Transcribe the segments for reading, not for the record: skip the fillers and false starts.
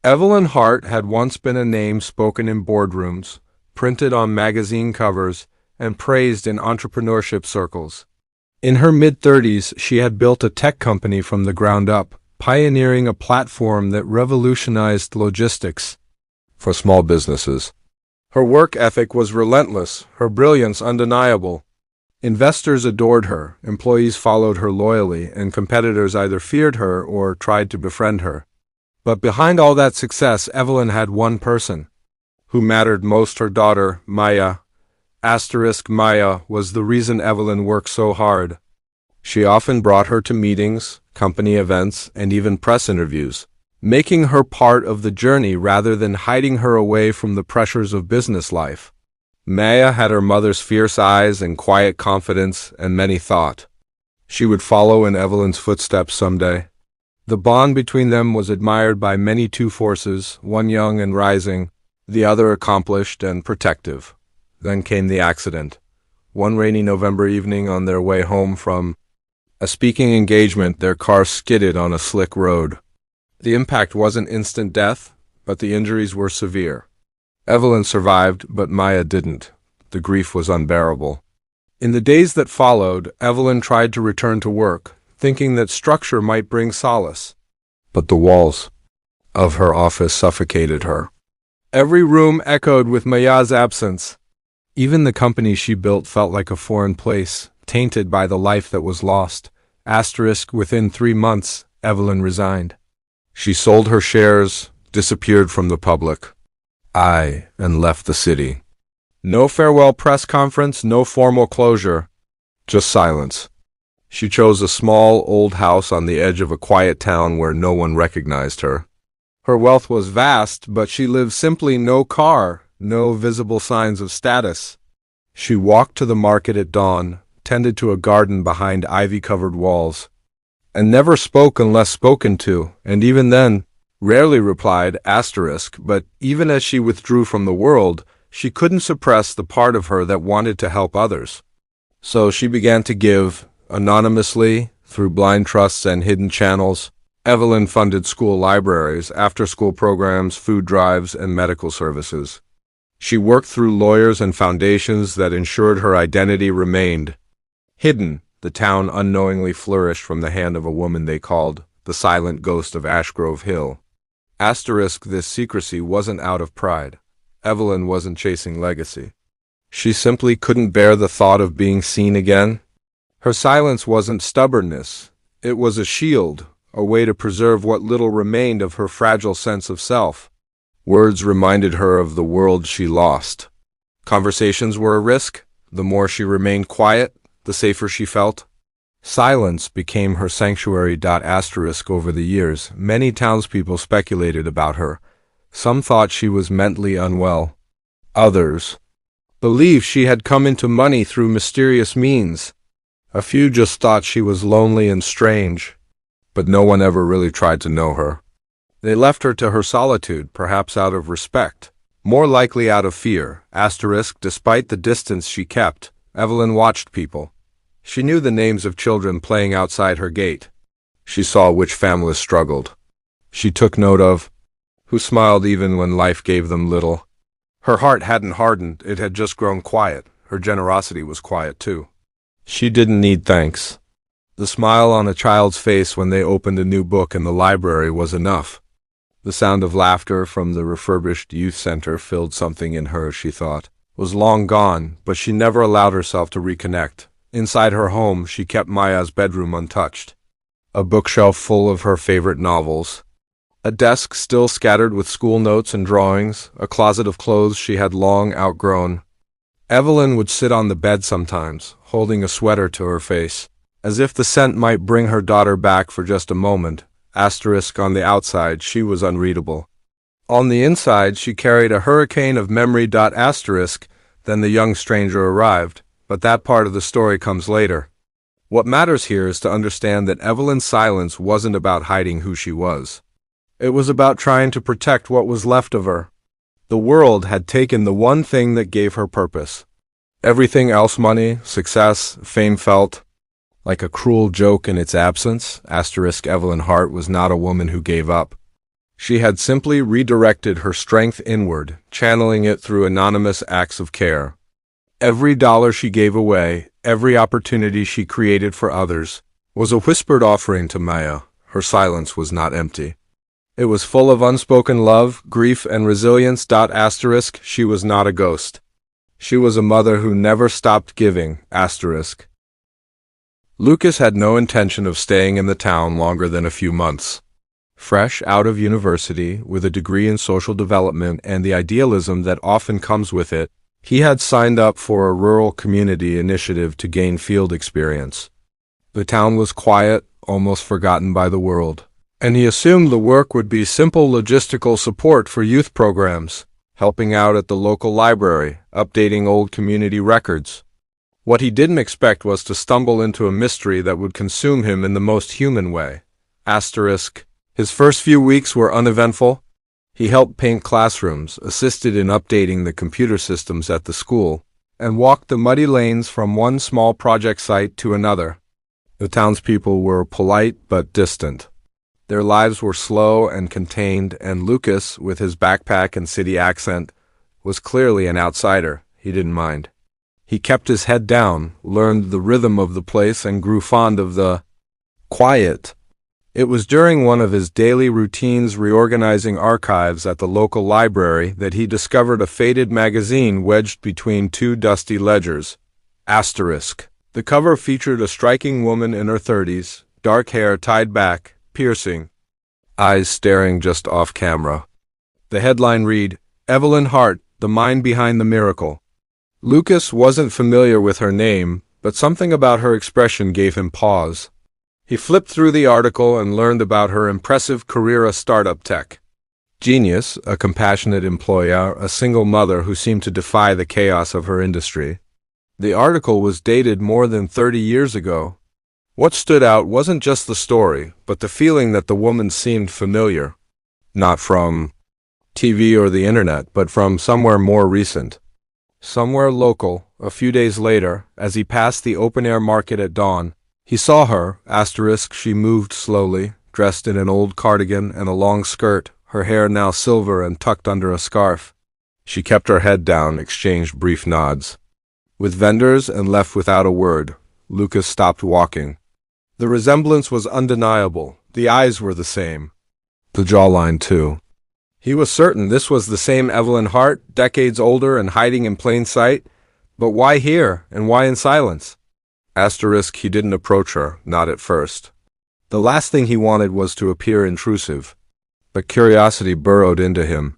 Evelyn Hart had once been a name spoken in boardrooms, printed on magazine covers, and praised in entrepreneurship circles. In her mid-30s, she had built a tech company from the ground up, pioneering a platform that revolutionized logistics for small businesses. Her work ethic was relentless, her brilliance undeniable. Investors adored her, employees followed her loyally, and competitors either feared her or tried to befriend her. But behind all that success, Evelyn had one person who mattered most, her daughter, Maya. Maya was the reason Evelyn worked so hard. She often brought her to meetings, company events, and even press interviews, making her part of the journey rather than hiding her away from the pressures of business life. Maya had her mother's fierce eyes and quiet confidence, and many thought she would follow in Evelyn's footsteps someday. The bond between them was admired by many two forces, one young and rising, the other accomplished and protective. Then came the accident. One rainy November evening on their way home from a speaking engagement, their car skidded on a slick road. The impact wasn't instant death, but the injuries were severe. Evelyn survived, but Maya didn't. The grief was unbearable. In the days that followed, Evelyn tried to return to work, thinking that structure might bring solace. But the walls of her office suffocated her. Every room echoed with Maya's absence. Even the company she built felt like a foreign place, tainted by the life that was lost. Within 3 months, Evelyn resigned. She sold her shares, disappeared from the public, and left the city. No farewell press conference, no formal closure, just silence. She chose a small, old house on the edge of a quiet town where no one recognized her. Her wealth was vast, but she lived simply, no car, no visible signs of status. She walked to the market at dawn, tended to a garden behind ivy-covered walls, and never spoke unless spoken to, and even then, rarely replied, but even as she withdrew from the world, she couldn't suppress the part of her that wanted to help others. So she began to give, anonymously, through blind trusts and hidden channels. Evelyn funded school libraries, after-school programs, food drives, and medical services. She worked through lawyers and foundations that ensured her identity remained hidden. The town unknowingly flourished from the hand of a woman they called the silent ghost of Ashgrove Hill. This secrecy wasn't out of pride. Evelyn wasn't chasing legacy. She simply couldn't bear the thought of being seen again. Her silence wasn't stubbornness. It was a shield, a way to preserve what little remained of her fragile sense of self. Words reminded her of the world she lost. Conversations were a risk. The more she remained quiet, the safer she felt. Silence became her sanctuary. Over the years, many townspeople speculated about her. Some thought she was mentally unwell. Others believed she had come into money through mysterious means. A few just thought she was lonely and strange. But no one ever really tried to know her. They left her to her solitude, perhaps out of respect, more likely out of fear. Despite the distance she kept, Evelyn watched people. She knew the names of children playing outside her gate. She saw which families struggled. She took note of who smiled even when life gave them little. Her heart hadn't hardened, it had just grown quiet. Her generosity was quiet too. She didn't need thanks. The smile on a child's face when they opened a new book in the library was enough. The sound of laughter from the refurbished youth center filled something in her she thought was long gone, but she never allowed herself to reconnect. Inside her home, she kept Maya's bedroom untouched. A bookshelf full of her favorite novels. A desk still scattered with school notes and drawings, a closet of clothes she had long outgrown. Evelyn would sit on the bed sometimes, holding a sweater to her face, as if the scent might bring her daughter back for just a moment. On the outside, she was unreadable. On the inside, she carried a hurricane of memory. Then the young stranger arrived, but that part of the story comes later. What matters here is to understand that Evelyn's silence wasn't about hiding who she was. It was about trying to protect what was left of her. The world had taken the one thing that gave her purpose. Everything else, money, success, fame, felt like a cruel joke in its absence. Evelyn Hart was not a woman who gave up. She had simply redirected her strength inward, channeling it through anonymous acts of care. Every dollar she gave away, every opportunity she created for others, was a whispered offering to Maya. Her silence was not empty. It was full of unspoken love, grief, and resilience. Asterisk, she was not a ghost. She was a mother who never stopped giving. Asterisk. Lucas had no intention of staying in the town longer than a few months. Fresh out of university, with a degree in social development and the idealism that often comes with it, he had signed up for a rural community initiative to gain field experience. The town was quiet, almost forgotten by the world, and he assumed the work would be simple logistical support for youth programs, helping out at the local library, updating old community records. What he didn't expect was to stumble into a mystery that would consume him in the most human way. Asterisk. His first few weeks were uneventful. He helped paint classrooms, assisted in updating the computer systems at the school, and walked the muddy lanes from one small project site to another. The townspeople were polite but distant. Their lives were slow and contained, and Lucas, with his backpack and city accent, was clearly an outsider. He didn't mind. He kept his head down, learned the rhythm of the place, and grew fond of the quiet. It was during one of his daily routines reorganizing archives at the local library that he discovered a faded magazine wedged between two dusty ledgers. Asterisk. The cover featured a striking woman in her 30s, dark hair tied back, piercing, eyes staring just off camera. The headline read, Evelyn Hart, the mind behind the miracle. Lucas wasn't familiar with her name, but something about her expression gave him pause. He flipped through the article and learned about her impressive career as startup tech. Genius, a compassionate employer, a single mother who seemed to defy the chaos of her industry. The article was dated more than 30 years ago. What stood out wasn't just the story, but the feeling that the woman seemed familiar. Not from TV or the internet, but from somewhere more recent. Somewhere local. A few days later, as he passed the open-air market at dawn, he saw her. Asterisk. She moved slowly, dressed in an old cardigan and a long skirt, her hair now silver and tucked under a scarf. She kept her head down, exchanged brief nods. With vendors and left without a word, Lucas stopped walking. The resemblance was undeniable. The eyes were the same. The jawline, too. He was certain this was the same Evelyn Hart, decades older and hiding in plain sight. But why here, and why in silence? Asterisk. He didn't approach her, not at first. The last thing he wanted was to appear intrusive. But curiosity burrowed into him.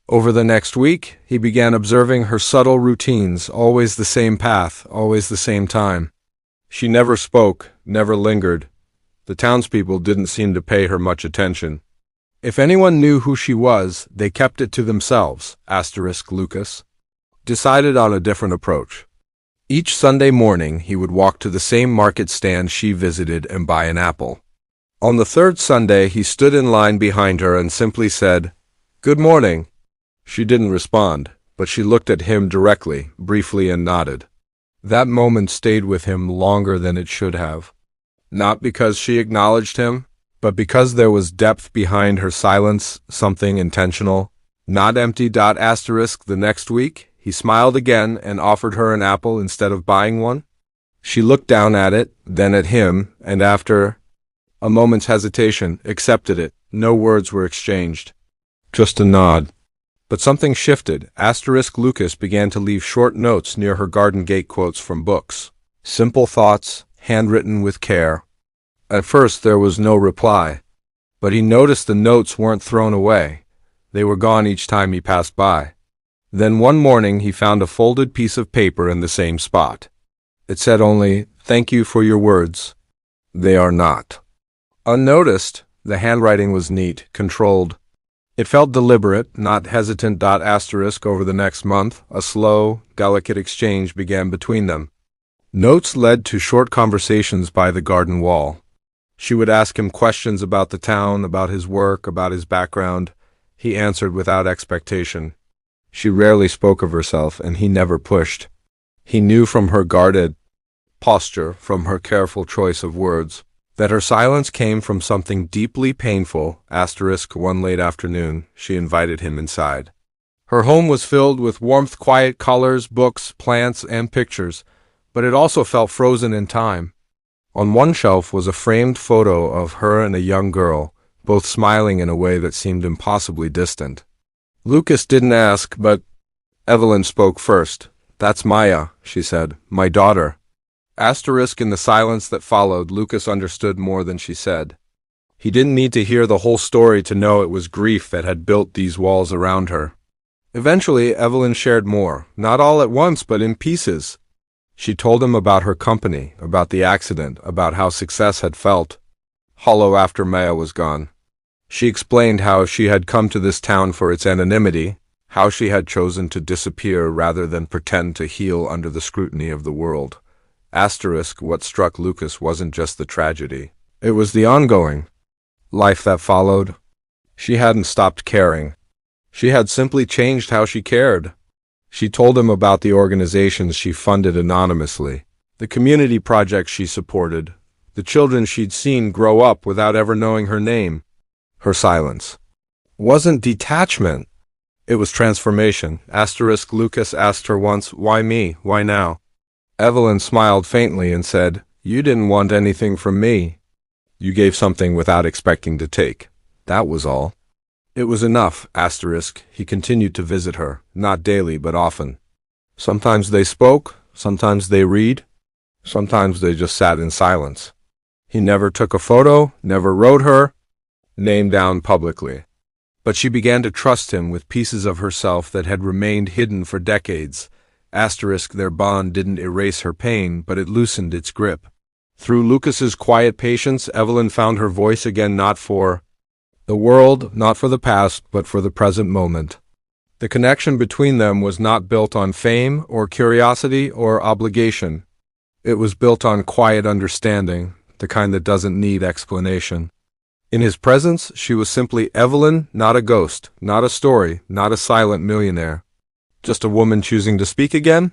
Over the next week, he began observing her subtle routines, always the same path, always the same time. She never spoke, never lingered. The townspeople didn't seem to pay her much attention. If anyone knew who she was, they kept it to themselves. Asterisk. Lucas decided on a different approach. Each Sunday morning, he would walk to the same market stand she visited and buy an apple. On the third Sunday, he stood in line behind her and simply said, "Good morning." She didn't respond, but she looked at him directly, briefly, and nodded. That moment stayed with him longer than it should have. Not because she acknowledged him, but because there was depth behind her silence, something intentional, not empty. Asterisk. The next week, he smiled again and offered her an apple instead of buying one. She looked down at it, then at him, and after a moment's hesitation, accepted it. No words were exchanged. Just a nod. But something shifted. Asterisk. Lucas began to leave short notes near her garden gate, quotes from books. Simple thoughts, handwritten with care. At first there was no reply, but he noticed the notes weren't thrown away. They were gone each time he passed by. Then one morning he found a folded piece of paper in the same spot. It said only, "Thank you for your words. They are not." Unnoticed, the handwriting was neat, controlled. It felt deliberate, not hesitant. Asterisk. Over the next month, a slow, delicate exchange began between them. Notes led to short conversations by the garden wall. She would ask him questions about the town, about his work, about his background. He answered without expectation. She rarely spoke of herself, and he never pushed. He knew from her guarded posture, from her careful choice of words, That her silence came from something deeply painful. One late afternoon, she invited him inside. Her home was filled with warmth, quiet colors, books, plants, and pictures, but it also felt frozen in time. On one shelf was a framed photo of her and a young girl, both smiling in a way that seemed impossibly distant. Lucas didn't ask, but Evelyn spoke first. "That's Maya," she said, "my daughter." In the silence that followed, Lucas understood more than she said. He didn't need to hear the whole story to know it was grief that had built these walls around her. Eventually, Evelyn shared more, not all at once, but in pieces. She told him about her company, about the accident, about how success had felt hollow after Maya was gone. She explained how she had come to this town for its anonymity, how she had chosen to disappear rather than pretend to heal under the scrutiny of the world. What struck Lucas wasn't just the tragedy. It was the ongoing life that followed. She hadn't stopped caring. She had simply changed how she cared. She told him about the organizations she funded anonymously, the community projects she supported, the children she'd seen grow up without ever knowing her name. Her silence wasn't detachment. It was transformation. Lucas asked her once, "Why me? Why now?" Evelyn smiled faintly and said, "You didn't want anything from me. You gave something without expecting to take. That was all." It was enough. He continued to visit her, not daily but often. Sometimes they spoke, sometimes they read, sometimes they just sat in silence. He never took a photo, never wrote her name down publicly. But she began to trust him with pieces of herself that had remained hidden for decades. Their bond didn't erase her pain, but it loosened its grip. Through Lucas's quiet patience, Evelyn found her voice again, not for the world, not for the past, but for the present moment. The connection between them was not built on fame or curiosity or obligation. It was built on quiet understanding, the kind that doesn't need explanation. In his presence, she was simply Evelyn, not a ghost, not a story, not a silent millionaire. Just a woman choosing to speak again?